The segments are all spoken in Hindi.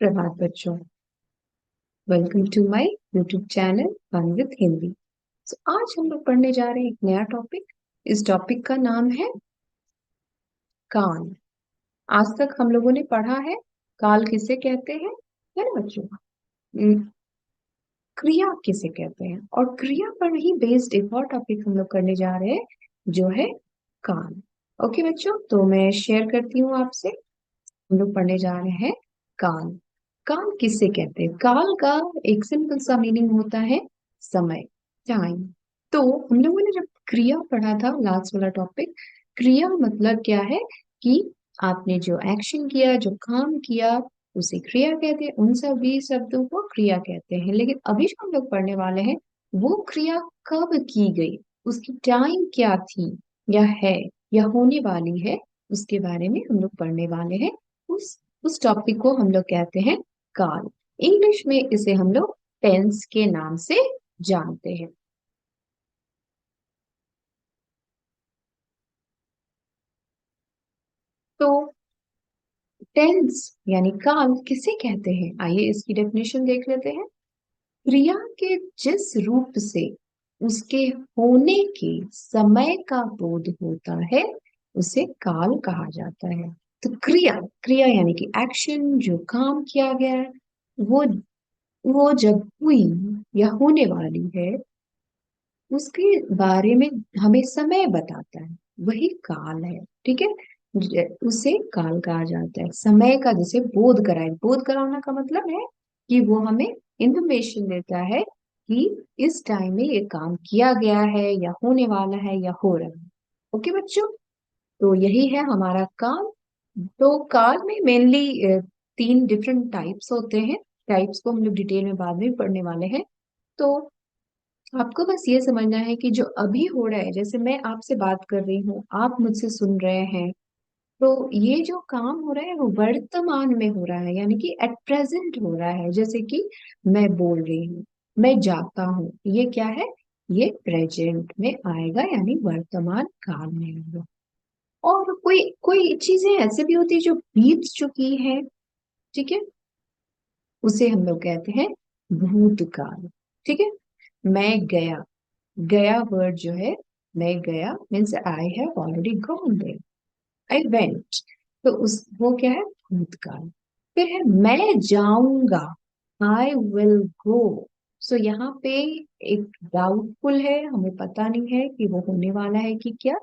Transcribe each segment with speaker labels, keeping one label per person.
Speaker 1: प्रभात बच्चों, welcome to my YouTube channel fun with Hindi. आज हम लोग पढ़ने जा रहे हैं एक नया टॉपिक। इस टॉपिक का नाम है काल। आज तक हम लोगों ने पढ़ा है काल किसे कहते हैं, है ना बच्चों। क्रिया किसे कहते हैं, और क्रिया पर ही बेस्ड एक और टॉपिक हम लोग करने जा रहे हैं जो है काल। ओके बच्चों, तो मैं शेयर करती हूँ आपसे। हम लोग पढ़ने जा रहे हैं काल। काल किससे कहते हैं? काल का एक सिंपल सा मीनिंग होता है समय, टाइम। तो हम लोगों ने जब क्रिया पढ़ा था, लास्ट वाला टॉपिक, क्रिया मतलब क्या है कि आपने जो एक्शन किया, जो काम किया, उसे क्रिया कहते हैं। उन सभी शब्दों को क्रिया कहते हैं। लेकिन अभी जो हम लोग पढ़ने वाले हैं वो क्रिया कब की गई, उसकी टाइम क्या थी या है या होने वाली है, उसके बारे में हम लोग पढ़ने वाले हैं। उस टॉपिक को हम लोग कहते हैं काल। इंग्लिश में इसे हम लोग टेंस के नाम से जानते हैं। तो टेंस यानी काल किसे कहते हैं, आइए इसकी डेफिनेशन देख लेते हैं। क्रिया के जिस रूप से उसके होने के समय का बोध होता है उसे काल कहा जाता है। तो क्रिया, क्रिया यानी कि एक्शन, जो काम किया गया है, वो वो जब हुई या होने वाली है उसके बारे में हमें समय बताता है, वही काल है। ठीक है, उसे काल कहा जाता है। समय का जैसे बोध कराए, बोध कराना का मतलब है कि वो हमें इंफॉर्मेशन देता है कि इस टाइम में ये काम किया गया है या होने वाला है या हो रहा है। ओके बच्चों, तो यही है हमारा काल। तो काल में मेनली तीन डिफरेंट टाइप्स होते हैं। टाइप्स को हम लोग डिटेल में बाद में पढ़ने वाले हैं। तो आपको बस ये समझना है कि जो अभी हो रहा है, जैसे मैं आपसे बात कर रही हूँ, आप मुझसे सुन रहे हैं, तो ये जो काम हो रहा है वो वर्तमान में हो रहा है, यानी कि एट प्रेजेंट हो रहा है। जैसे कि मैं बोल रही हूँ, मैं जाता हूँ, ये क्या है? ये प्रेजेंट में आएगा, यानी वर्तमान काल में आएगा। और कोई कोई चीजें ऐसे भी होती है जो बीत चुकी है, ठीक है, उसे हम लोग कहते हैं भूतकाल। ठीक है, मैं गया, गया वर्ड जो है, मैं गया means I have already gone there, I went. तो उस वो क्या है? भूतकाल। फिर है मैं जाऊंगा, आई विल गो। सो यहाँ पे एक डाउटफुल है, हमें पता नहीं है कि वो होने वाला है कि क्या,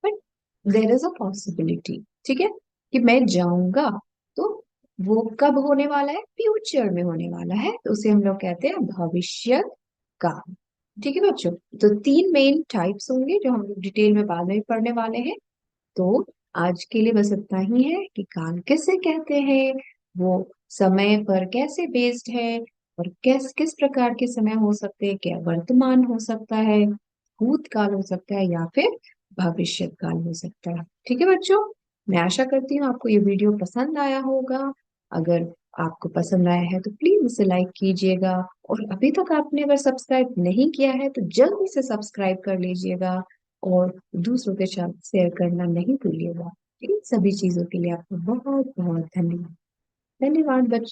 Speaker 1: but there is a possibility. ठीक है, कि मैं जाऊंगा, तो वो कब होने वाला है? फ्यूचर में होने वाला है, तो उसे हम लोग कहते हैं भविष्य काल। ठीक है बच्चों, तो तीन मेन टाइप्स होंगे जो हम लोग डिटेल में बाद में पढ़ने वाले हैं। तो आज के लिए बस इतना ही है कि काल किसे कहते हैं, वो समय पर कैसे बेस्ड है, और किस प्रकार के समय हो सकते हैं, क्या वर्तमान हो सकता है, भूतकाल हो सकता है, या फिर भविष्य काल हो सकता है। ठीक है बच्चों, मैं आशा करती हूँ आपको ये वीडियो पसंद आया होगा। अगर आपको पसंद आया है तो प्लीज इसे लाइक कीजिएगा, और अभी तक आपने अगर सब्सक्राइब नहीं किया है तो जल्दी से सब्सक्राइब कर लीजिएगा, और दूसरों के साथ शेयर करना नहीं भूलिएगा। इन सभी चीजों के लिए आपको बहुत बहुत धन्यवाद। धन्यवाद बच्चों।